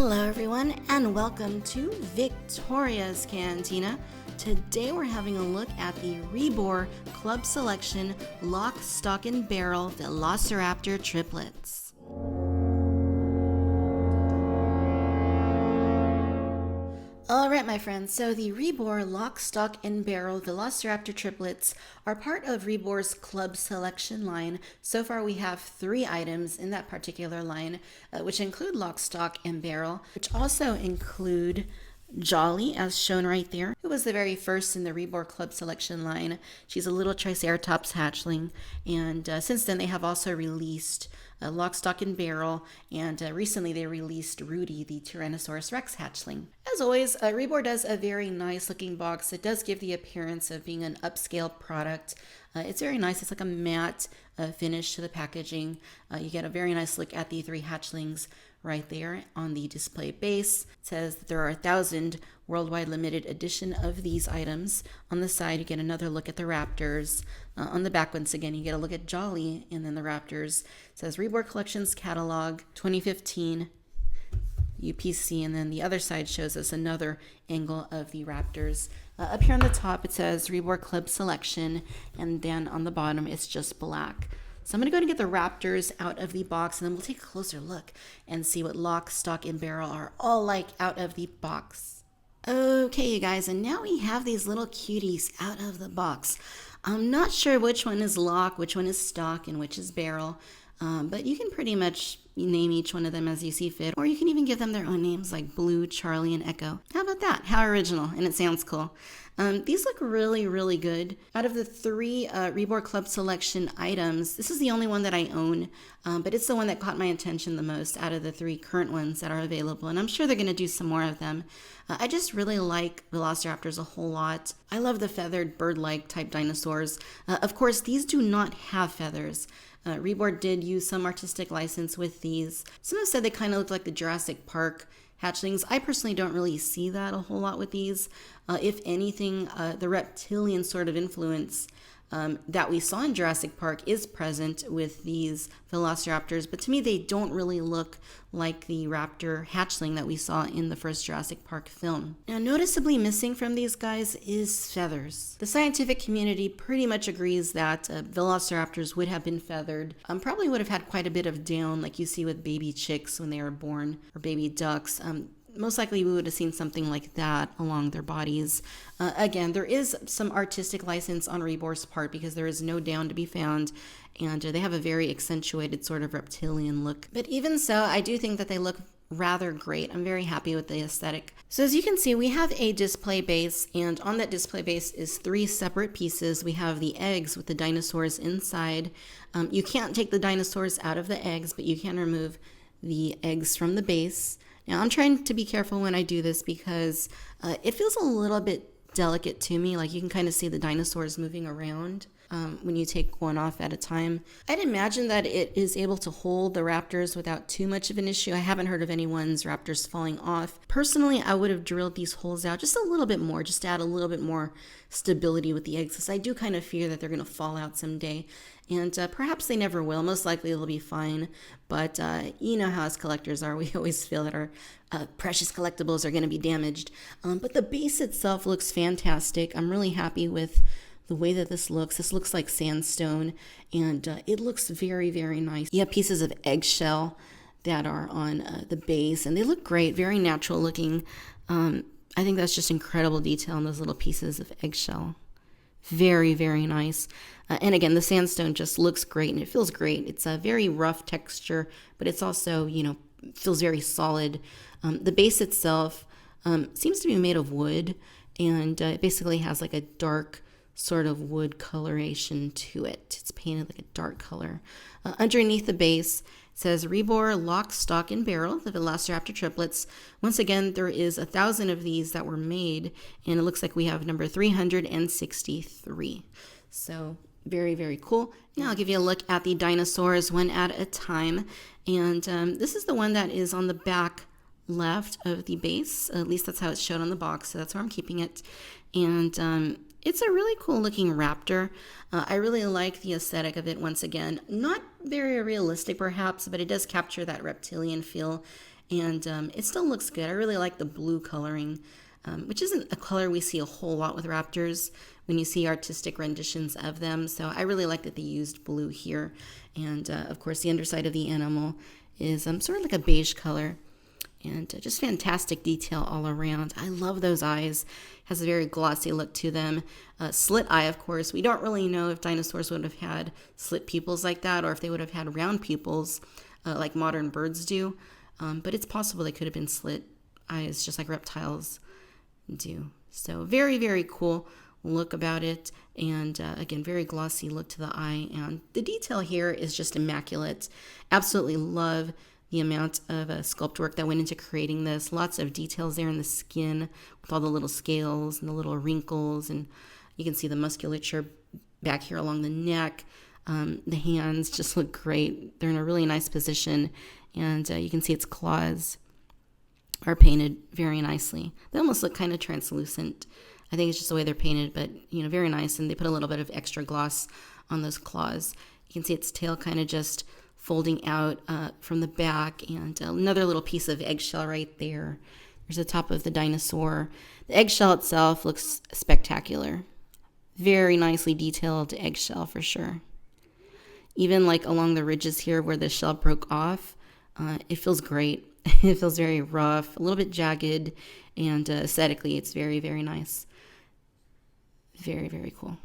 Hello everyone and welcome to Victoria's Cantina. Today we're having a look at the REBOR Club Selection Lock, Stock, and Barrel Velociraptor Triplets. Alright my friends, so the REBOR Lock, Stock, and Barrel Velociraptor Triplets are part of REBOR's Club Selection line. So far we have 3 items in that particular line, which include Lock, Stock, and Barrel, which also include Jolly, as shown right there, who was the very first in the REBOR Club Selection line. She's a little Triceratops hatchling, and since then they have also released Lock, Stock, and Barrel, and recently they released Rudy, the Tyrannosaurus Rex hatchling. As always, REBOR does a very nice looking box. It does give the appearance of being an upscale product. It's very nice. It's like a matte finish to the packaging. You get a very nice look at the 3 hatchlings right there on the display base. It says that there are 1,000 worldwide limited edition of these items. On the side, you get another look at the raptors. On the back, once again, you get a look at Jolly and then the raptors. It says REBOR Collections Catalog 2015 UPC, and then the other side shows us another angle of the raptors. Up here on the top, it says REBOR Club Selection, and then on the bottom, it's just black. So I'm going to go and get the raptors out of the box, and then we'll take a closer look and see what Lock, Stock, and Barrel are all like out of the box. Okay, you guys, and now we have these little cuties out of the box. I'm not sure which one is Lock, which one is Stock, and which is Barrel, but you can pretty much name each one of them as you see fit, or you can even give them their own names like Blue, Charlie, and Echo. How about that? How original, and it sounds cool. These look really, really good. Out of the 3 REBOR Club Selection items, this is the only one that I own, but it's the one that caught my attention the most out of the 3 current ones that are available, and I'm sure they're going to do some more of them. I just really like Velociraptors a whole lot. I love the feathered bird-like type dinosaurs. Of course, these do not have feathers. REBOR did use some artistic license with these. Some have said they kind of look like the Jurassic Park hatchlings. I personally don't really see that a whole lot with these. If anything, the reptilian sort of influence that we saw in Jurassic Park is present with these Velociraptors, but to me they don't really look like the raptor hatchling that we saw in the first Jurassic Park film. Now, noticeably missing from these guys is feathers. The scientific community pretty much agrees that Velociraptors would have been feathered, probably would have had quite a bit of down like you see with baby chicks when they are born, or baby ducks. Most likely we would have seen something like that along their bodies. Again, there is some artistic license on REBOR's part because there is no down to be found, and they have a very accentuated sort of reptilian look. But even so, I do think that they look rather great. I'm very happy with the aesthetic. So as you can see, we have a display base, and on that display base is 3 separate pieces. We have the eggs with the dinosaurs inside. You can't take the dinosaurs out of the eggs, but you can remove the eggs from the base. Now, I'm trying to be careful when I do this because it feels a little bit delicate to me. Like you can kind of see the dinosaurs moving around when you take one off at a time. I'd imagine that it is able to hold the raptors without too much of an issue. I haven't heard of anyone's raptors falling off. Personally, I would have drilled these holes out just a little bit more, just to add a little bit more stability with the eggs, because I do kind of fear that they're going to fall out someday. And perhaps they never will. Most likely they'll be fine. But you know how us collectors are. We always feel that our precious collectibles are going to be damaged. But the base itself looks fantastic. I'm really happy with the way that this looks. This looks like sandstone, and it looks very, very nice. You have pieces of eggshell that are on the base, and they look great, very natural looking. I think that's just incredible detail on those little pieces of eggshell. Very, very nice. And again, the sandstone just looks great and it feels great. It's a very rough texture, but it's also, feels very solid. The base itself seems to be made of wood, and it basically has like a dark sort of wood coloration to it. It's painted like a dark color. Underneath the base, it says REBOR Lock, Stock, and Barrel, the Velociraptor Triplets. Once again, there is 1,000 of these that were made, and it looks like we have number 363. So very, very cool. Now I'll give you a look at the dinosaurs one at a time. And this is the one that is on the back left of the base. At least that's how it's shown on the box, so that's where I'm keeping it. And it's a really cool looking raptor. I really like the aesthetic of it once again. Not very realistic perhaps, but it does capture that reptilian feel. and it still looks good. I really like the blue coloring, which isn't a color we see a whole lot with raptors when you see artistic renditions of them. So I really like that they used blue here. And of course, the underside of the animal is sort of like a beige color. And just fantastic detail all around. I love those eyes. Has a very glossy look to them. Slit eye, of course. We don't really know if dinosaurs would have had slit pupils like that, or if they would have had round pupils like modern birds do. But it's possible they could have been slit eyes, just like reptiles do. So very, very cool look about it. And again, very glossy look to the eye. And the detail here is just immaculate. Absolutely love the amount of sculpt work that went into creating this. Lots of details there in the skin with all the little scales and the little wrinkles. And you can see the musculature back here along the neck. The hands just look great. They're in a really nice position. And you can see its claws are painted very nicely. They almost look kind of translucent. I think it's just the way they're painted, but very nice. And they put a little bit of extra gloss on those claws. You can see its tail kind of just folding out from the back, and another little piece of eggshell right there. There's the top of the dinosaur. The eggshell itself looks spectacular. Very nicely detailed eggshell for sure. Even like along the ridges here where the shell broke off, it feels great. It feels very rough, a little bit jagged, and aesthetically it's very, very nice. Very, very cool.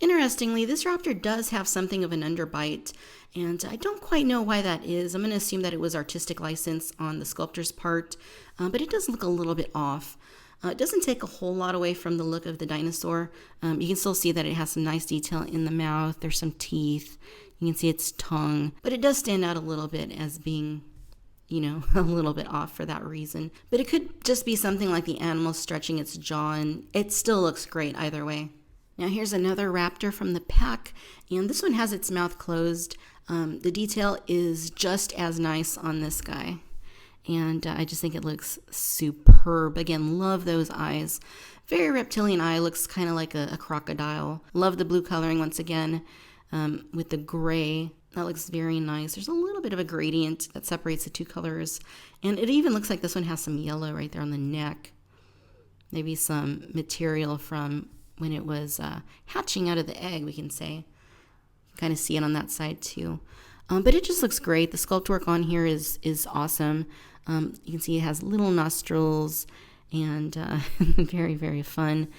Interestingly, this raptor does have something of an underbite, and I don't quite know why that is. I'm going to assume that it was artistic license on the sculptor's part, but it does look a little bit off. It doesn't take a whole lot away from the look of the dinosaur. You can still see that it has some nice detail in the mouth. There's some teeth. You can see its tongue, but it does stand out a little bit as being, a little bit off for that reason. But it could just be something like the animal stretching its jaw, and it still looks great either way. Now here's another raptor from the pack, and this one has its mouth closed. The detail is just as nice on this guy, and I just think it looks superb. Again, love those eyes. Very reptilian eye, looks kind of like a crocodile. Love the blue coloring once again with the gray. That looks very nice. There's a little bit of a gradient that separates the two colors, and it even looks like this one has some yellow right there on the neck. Maybe some material from when it was hatching out of the egg, we can say. Kind of see it on that side too. But it just looks great. The sculpt work on here is awesome. You can see it has little nostrils and very, very fun.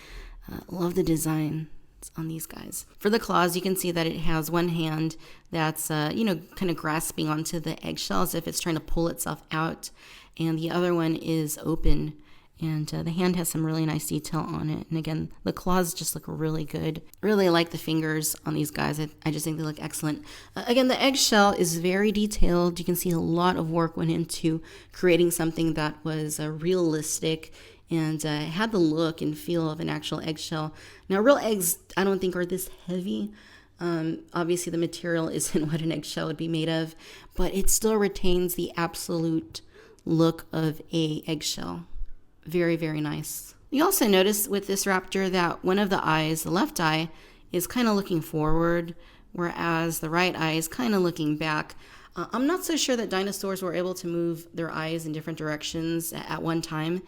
Love the design on these guys. For the claws, you can see that it has one hand that's, kind of grasping onto the eggshell as if it's trying to pull itself out. And the other one is open. And the hand has some really nice detail on it. And again, the claws just look really good. Really like the fingers on these guys. I just think they look excellent. Again, the eggshell is very detailed. You can see a lot of work went into creating something that was realistic and had the look and feel of an actual eggshell. Now, real eggs, I don't think are this heavy. Obviously, the material isn't what an eggshell would be made of, but it still retains the absolute look of a eggshell. Very, very nice. You also notice with this raptor that one of the eyes, the left eye, is kind of looking forward, whereas the right eye is kind of looking back. I'm not so sure that dinosaurs were able to move their eyes in different directions at one time.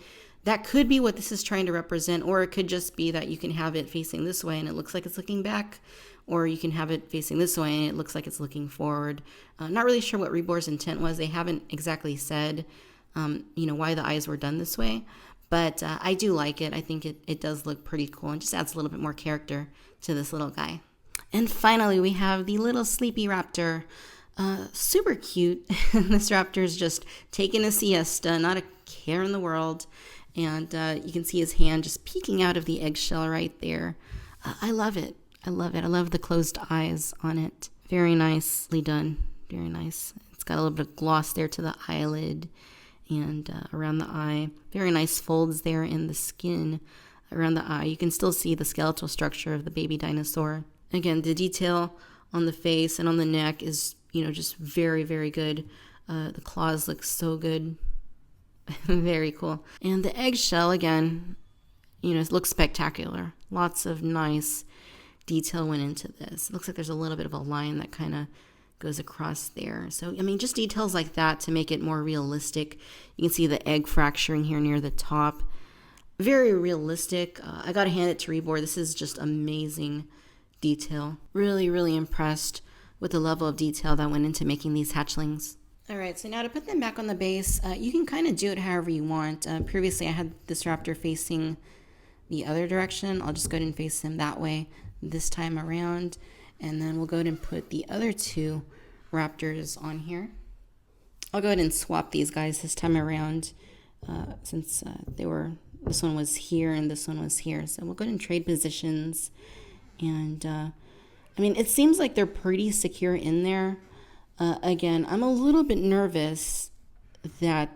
That could be what this is trying to represent, or it could just be that you can have it facing this way and it looks like it's looking back, or you can have it facing this way and it looks like it's looking forward. Not really sure what REBOR's intent was. They haven't exactly said why the eyes were done this way, but I do like it. I think it does look pretty cool and just adds a little bit more character to this little guy. And finally, we have the little sleepy raptor. Super cute. This raptor is just taking a siesta, not a care in the world. And you can see his hand just peeking out of the eggshell right there. I love it. I love it. I love the closed eyes on it. Very nicely done. Very nice. It's got a little bit of gloss there to the eyelid and around the eye. Very nice folds there in the skin around the eye. You can still see the skeletal structure of the baby dinosaur. Again, the detail on the face and on the neck is, just very, very good. The claws look so good. Very cool. And the eggshell, again, looks spectacular. Lots of nice detail went into this. It looks like there's a little bit of a line that kind of goes across there. So, I mean, just details like that to make it more realistic. You can see the egg fracturing here near the top. Very realistic. I gotta hand it to REBOR. This is just amazing detail. Really, really impressed with the level of detail that went into making these hatchlings. All right, so now to put them back on the base, you can kind of do it however you want. Previously, I had this raptor facing the other direction. I'll just go ahead and face him that way this time around. And then we'll go ahead and put the other two raptors on here. I'll go ahead and swap these guys this time around since this one was here and this one was here. So we'll go ahead and trade positions. And I mean, it seems like they're pretty secure in there. Again, I'm a little bit nervous that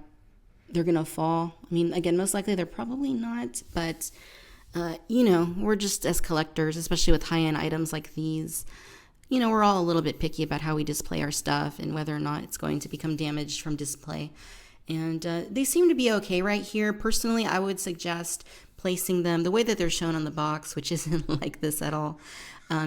they're going to fall. I mean, again, most likely they're probably not, but you know, we're just as collectors, especially with high-end items like these, you know, we're all a little bit picky about how we display our stuff and whether or not it's going to become damaged from display. And they seem to be okay right here. Personally, I would suggest placing them the way that they're shown on the box, which isn't like this at all,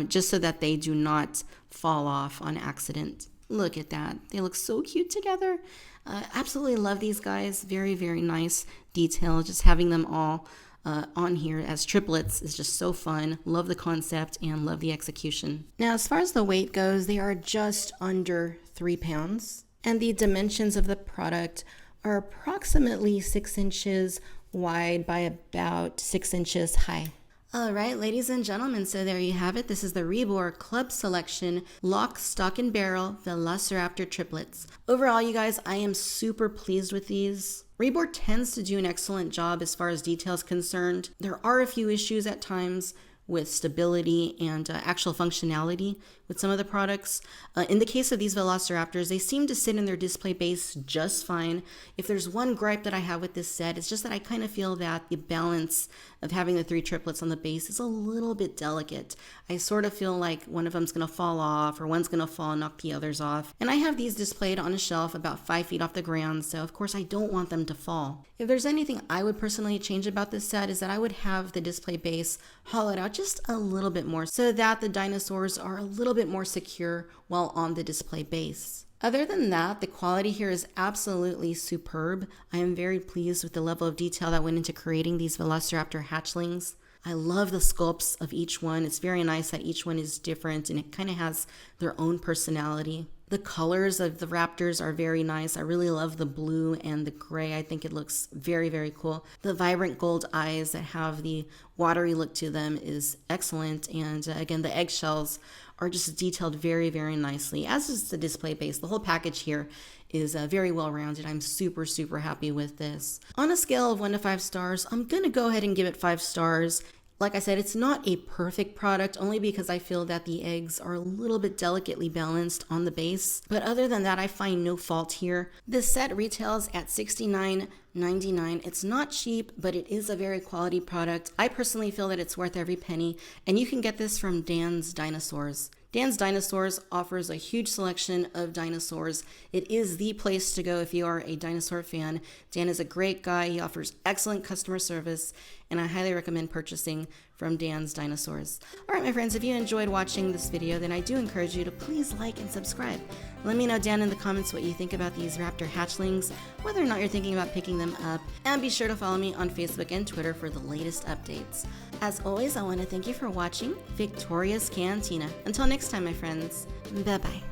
just so that they do not fall off on accident. Look at that. They look so cute together. Absolutely love these guys. Very, very nice detail. Just having them all on here as triplets is just so fun. Love the concept and love the execution. Now, as far as the weight goes, they are just under 3 pounds. And the dimensions of the product are approximately 6 inches wide by about 6 inches high. All right, ladies and gentlemen, so there you have it. This is the REBOR Club Selection Lock, Stock, and Barrel Velociraptor Triplets. Overall, you guys, I am super pleased with these. REBOR tends to do an excellent job as far as details concerned. There are a few issues at times with stability and actual functionality with some of the products. In the case of these Velociraptors, they seem to sit in their display base just fine. If there's one gripe that I have with this set, it's just that I kind of feel that the balance of having the 3 triplets on the base is a little bit delicate. I sort of feel like one of them's gonna fall off or one's gonna fall and knock the others off. And I have these displayed on a shelf about 5 feet off the ground, so of course I don't want them to fall. If there's anything I would personally change about this set is that I would have the display base hollowed out just a little bit more so that the dinosaurs are a little bit more secure while on the display base. Other than that, the quality here is absolutely superb. I am very pleased with the level of detail that went into creating these Velociraptor hatchlings. I love the sculpts of each one. It's very nice that each one is different and it kind of has their own personality. The colors of the raptors are very nice. I really love the blue and the gray. I think it looks very, very cool. The vibrant gold eyes that have the watery look to them is excellent. And again, the eggshells are just detailed very, very nicely, as is the display base. The whole package here is very well rounded. I'm super, super happy with this. On a scale of 1 to 5 stars, I'm gonna go ahead and give it 5 stars. Like I said, it's not a perfect product only because I feel that the eggs are a little bit delicately balanced on the base. But other than that, I find no fault here. This set retails at $69.99. It's not cheap, but it is a very quality product. I personally feel that it's worth every penny, and you can get this from Dan's Dinosaurs. Dan's Dinosaurs offers a huge selection of dinosaurs. It is the place to go if you are a dinosaur fan. Dan is a great guy. He offers excellent customer service, and I highly recommend purchasing from Dan's Dinosaurs. All right, my friends, if you enjoyed watching this video, then I do encourage you to please like and subscribe. Let me know down in the comments what you think about these raptor hatchlings, whether or not you're thinking about picking them up, and be sure to follow me on Facebook and Twitter for the latest updates. As always, I want to thank you for watching Victoria's Cantina. Until next time, my friends, bye-bye.